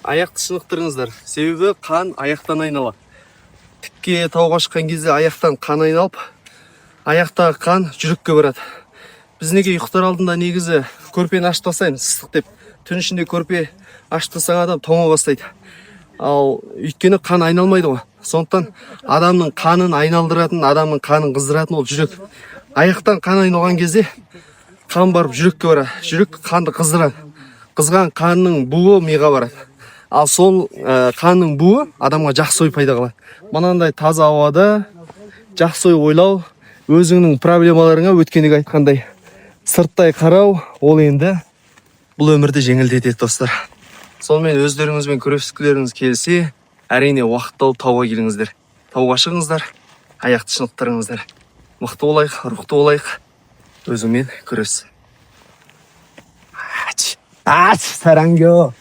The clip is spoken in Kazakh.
аяқты шынықтырыңыздар. Себебі қан аяқтан айналады. Тікке тауға шыққан кезде аяқтан қан айналып, аяқтағы қан жүрекке барады. Біз неге ұйықтар алдында негізі көрпені ашып тастаймыз, ыстық деп. Түн ішінде көрпе ашып тастаған адам тоңа бастайды. Ал өйткені қан айналмайды ғой. Сондықтан адамның қанын айналдыратын, адамның қанын қыздыратын ол жүрек. Аяқтан қан айналған кезде қан барып жүрекке барады. Жүрек қанды қыздырады. Қызған қанның буы миға барады. Ал сол қанның буы адамға жақсы ой пайда қылады. Мынандай таза ауада жақсы ой ойлау, өзіңнің проблемаларыңа өткенде айтқандай сырттай қарау, ол енді бұл өмірді жеңілдетеді достар. Сонымен өздеріңізбен күрескілеріңіз келсе, әрине уақыт тауып тауға келіңіздер. Тауға шығыңыздар, аяқты шынықтырыңыздар. Мықты болайық, рухты болайық, өзіңмен күрес. Сараңгө.